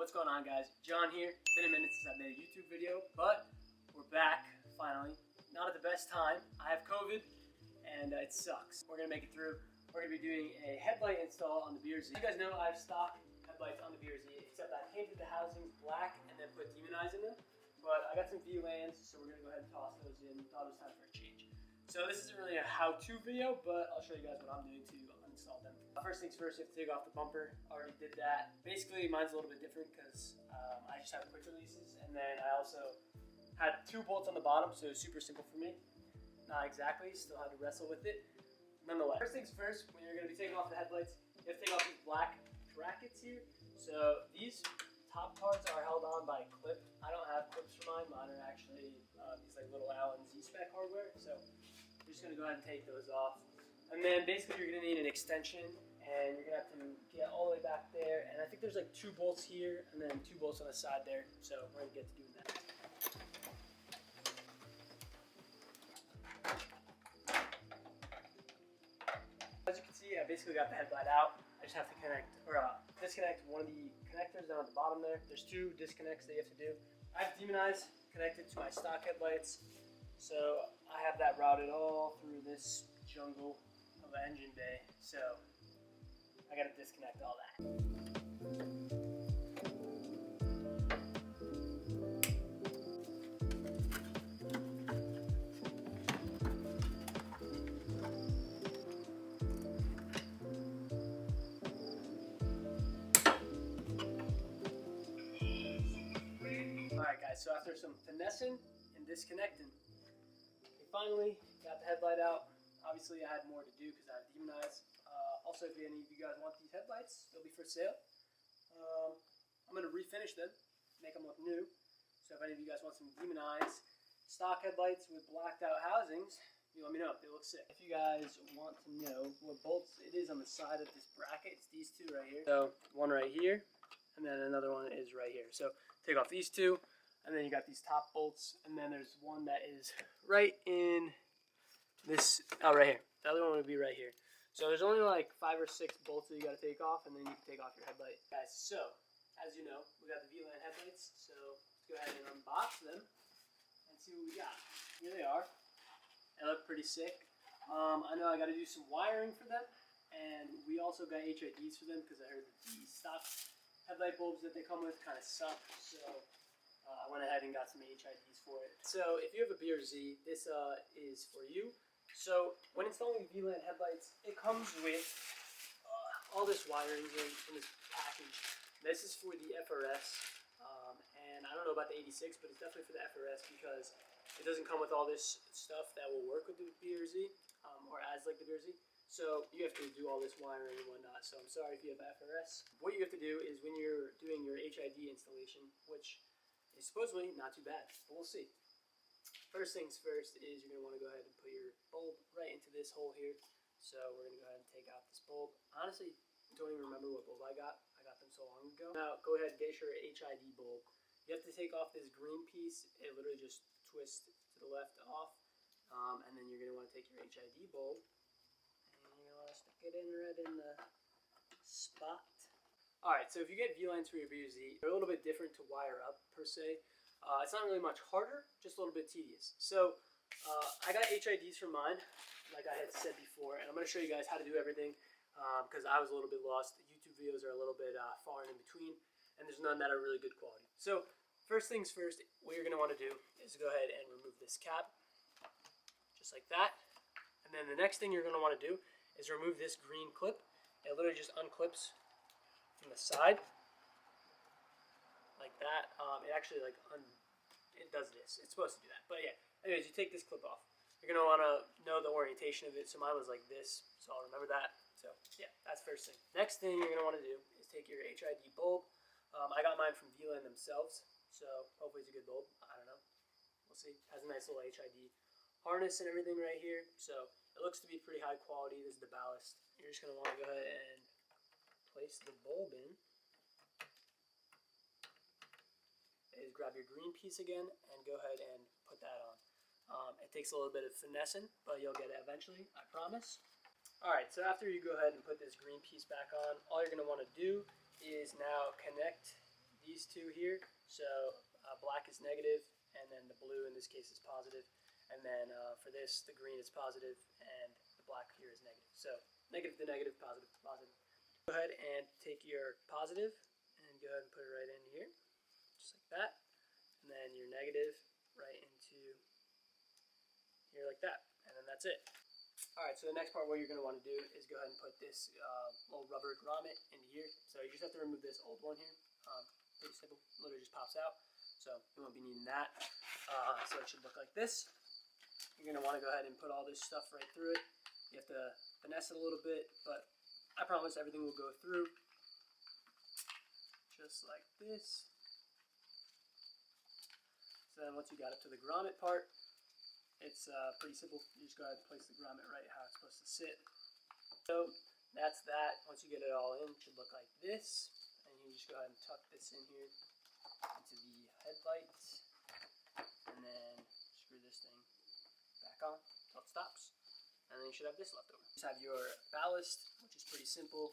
What's going on, guys? John here. It's been a minute since I made a YouTube video, but we're back finally. Not at the best time. I have COVID and it sucks. We're gonna make it through. We're gonna be doing a headlight install on the BRZ. You guys know I have stock headlights on the BRZ, except I painted the housings black and then put demon eyes in them. But I got some Vlands, so we're gonna go ahead and toss those in. Thought it was time for a change. So this isn't really a how-to video, but I'll show you guys what I'm doing to uninstall them. First things first, you have to take off the bumper. Already did that. Basically, mine's a little bit different because I just have quick releases, and then I also had 2 bolts on the bottom, so it was super simple for me. Not exactly, still had to wrestle with it. Nonetheless, first things first, when you're going to be taking off the headlights, you have to take off these black brackets here. So these top parts are held on by a clip. I don't have clips for mine. Mine are actually these like little Allen Z-spec hardware. So we're just going to go ahead and take those off. And then basically you're going to need an extension, and you're going to have to get all the way back there. And I think there's like 2 bolts here and then 2 bolts on the side there. So we're going to get to doing that. As you can see, I basically got the headlight out. I just have to disconnect one of the connectors down at the bottom there. There's 2 disconnects that you have to do. I have demon eyes connected to my stock headlights. So I have that routed all through this jungle of an engine bay. So I gotta disconnect all that. Alright guys, so after some finessing and disconnecting, we finally got the headlight out. Obviously I had more to do because I have demon eyes. Also, if any of you guys want these headlights, they'll be for sale. I'm going to refinish them, make them look new. So if any of you guys want some demon eyes, stock headlights with blacked out housings, you let me know. They look sick. If you guys want to know what bolts it is on the side of this bracket, it's these 2 right here. So one right here, and then another one is right here. So take off these 2, and then you got these top bolts, and then there's one that is right in this, right here. The other one would be right here. So there's only like 5 or 6 bolts that you got to take off, and then you can take off your headlight. Guys, so as you know, we got the Vland headlights. So let's go ahead and unbox them and see what we got. Here they are. They look pretty sick. I know I got to do some wiring for them, and we also got HIDs for them because I heard that the stock headlight bulbs that they come with kind of suck. So I went ahead and got some HIDs for it. So if you have a BRZ, this is for you. So when installing Vland headlights, it comes with all this wiring in this package. This is for the FRS, and I don't know about the 86, but it's definitely for the FRS because it doesn't come with all this stuff that will work with the BRZ, or as like the BRZ. So you have to do all this wiring and whatnot. So I'm sorry if you have FRS. What you have to do is when you're doing your HID installation, which is supposedly not too bad, but we'll see. First things first is you're going to want to go ahead and put your bulb right into this hole here. So we're going to go ahead and take out this bulb. Honestly, don't even remember what bulb I got. I got them so long ago. Now go ahead and get your HID bulb. You have to take off this green piece. It literally just twists to the left off. And then you're going to want to take your HID bulb. And you're going to want to stick it in right in the spot. Alright, so if you get Vlands for your BRZ, they're a little bit different to wire up per se. It's not really much harder, just a little bit tedious. So I got HIDs for mine, like I had said before, and I'm going to show you guys how to do everything because I was a little bit lost. The YouTube videos are a little bit far and in between, and there's none that are really good quality. So first things first, what you're going to want to do is go ahead and remove this cap, just like that. And then the next thing you're going to want to do is remove this green clip. It literally just unclips from the side like that. It actually it does this. It's supposed to do that, but yeah. Anyways, you take this clip off. You're gonna want to know the orientation of it. So mine was like this, so I'll remember that. So yeah, that's first thing. Next thing you're gonna want to do is take your HID bulb. I got mine from Vland themselves, so hopefully it's a good bulb. I don't know. We'll see. It has a nice little HID harness and everything right here, so it looks to be pretty high quality. This is the Ballast. You're just gonna want to go ahead and place the bulb in. Is grab your green piece again and go ahead and put that on. It takes a little bit of finessing, but you'll get it eventually, I promise. Alright, so after you go ahead and put this green piece back on, all you're going to want to do is now connect these two here. So black is negative, and then the blue in this case is positive. And then for this, the green is positive, and the black here is negative. So negative to negative, positive to positive. Go ahead and take your positive and go ahead and put it right in here, just like that. And then your negative right into here like that. And then that's it. Alright, so the next part what you're going to want to do is go ahead and put this little rubber grommet into here. So you just have to remove this old one here. Pretty simple, literally just pops out. So you won't be needing that. So it should look like this. You're going to want to go ahead and put all this stuff right through it. You have to finesse it a little bit, but I promise everything will go through. Just like this. So then once you got up to the grommet part, it's pretty simple. You just go ahead and place the grommet right how it's supposed to sit. So that's that. Once you get it all in, it should look like this. And you just go ahead and tuck this in here into the headlights. And then screw this thing back on until it stops. And then you should have this left over. You just have your ballast, which is pretty simple.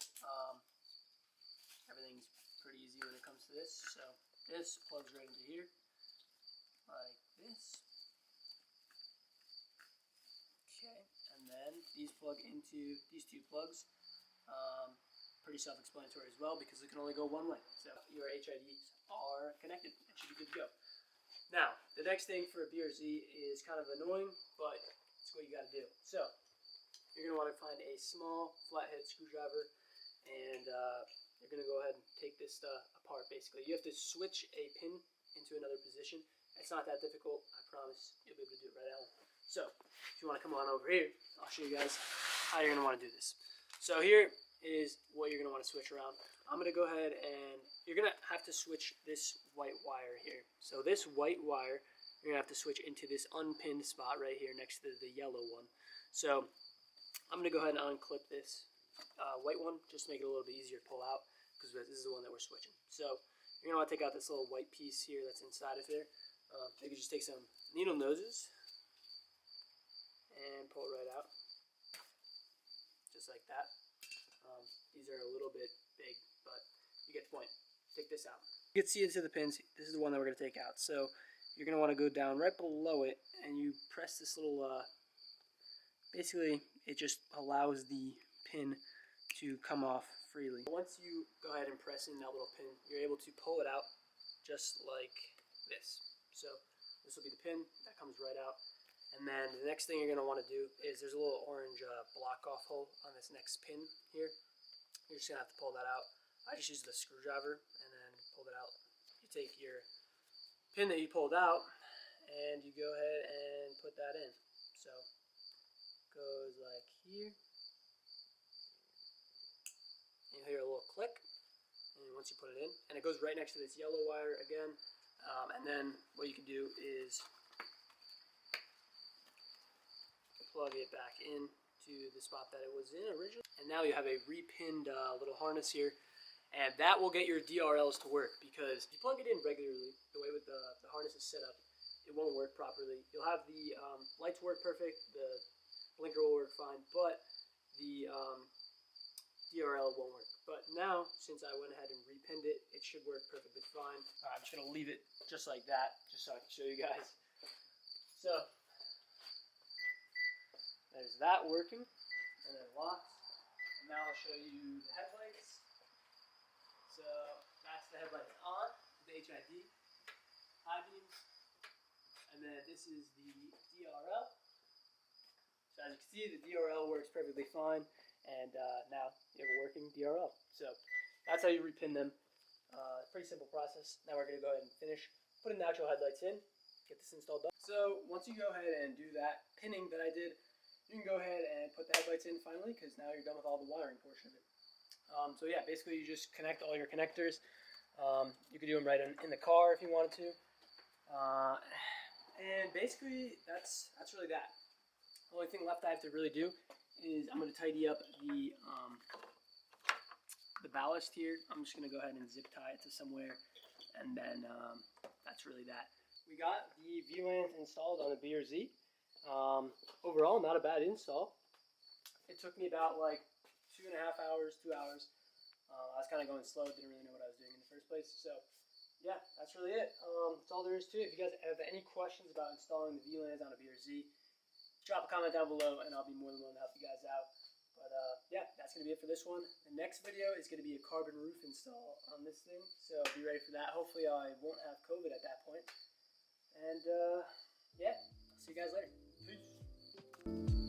Everything's pretty easy when it comes to this. So this plugs right into here, like this. And then these plug into these two plugs. Pretty self-explanatory as well because it can only go one way. So your HIDs are connected. It should be good to go. Now, the next thing for a BRZ is kind of annoying, but it's what you got to do. So you're going to want to find a small flathead screwdriver, and you're going to go ahead and take this apart. Basically, you have to switch a pin into another position. It's not that difficult. I promise you'll be able to do it right out. So, if you want to come on over here, I'll show you guys how you're going to want to do this. So here is what you're going to want to switch around. I'm going to go ahead and you're going to have to switch this white wire here. So this white wire, you're going to have to switch into this unpinned spot right here next to the yellow one. So I'm going to go ahead and unclip this white one just to make it a little bit easier to pull out because this is the one that we're switching. So you're going to want to take out this little white piece here that's inside of there. You can just take some needle noses and pull it right out, just like that. These are a little bit big, but you get the point. Take this out. You can see into the pins. This is the one that we're going to take out. So you're going to want to go down right below it, and you press this little, basically it just allows the pin to come off freely. Once you go ahead and press in that little pin, you're able to pull it out just like this. So this will be the pin that comes right out. And then the next thing you're going to want to do is there's a little orange block off hole on this next pin here. You're just going to have to pull that out. I just use the screwdriver and then pull it out. You take your pin that you pulled out and you go ahead and put that in. So it goes like here. And you'll hear a little click. And once you put it in, and it goes right next to this yellow wire again. And then what you can do is plug it back in to the spot that it was in originally. And now you have a repinned little harness here. And that will get your DRLs to work because if you plug it in regularly, the way with the harness is set up, it won't work properly. You'll have the lights work perfect, the blinker will work fine, but the DRL won't work. But now, since I went ahead and repinned it, it should work perfectly fine. I'm just going to leave it just like that, just so I can show you guys. So there's that working, and it locks. And now I'll show you the headlights. So that's the headlights on, the HID, high beams, and then this is the DRL. So as you can see, the DRL works perfectly fine, and now you have a working DRL. So that's how you repin them. Pretty simple process. Now we're going to go ahead and finish putting the actual headlights in, get this installed done. So once you go ahead and do that pinning that I did, you can go ahead and put the headlights in finally, because now you're done with all the wiring portion of it. So yeah, basically you just connect all your connectors. You could do them right in the car if you wanted to. And basically that's really that. The only thing left I have to really do is I'm going to tidy up the ballast here. I'm just going to go ahead and zip tie it to somewhere, and then that's really that. We got the Vland installed on the BRZ. Overall, not a bad install. It took me about like 2.5 hours, 2 hours. I was kind of going slow, didn't really know what I was doing in the first place. So yeah, that's really it. That's all there is to it. If you guys have any questions about installing the Vland on a BRZ, drop a comment down below and I'll be more than willing to help you guys out. But yeah, that's going to be it for this one. The next video is going to be a carbon roof install on this thing, so be ready for that. Hopefully I won't have COVID at that point. And yeah, I'll see you guys later. Peace.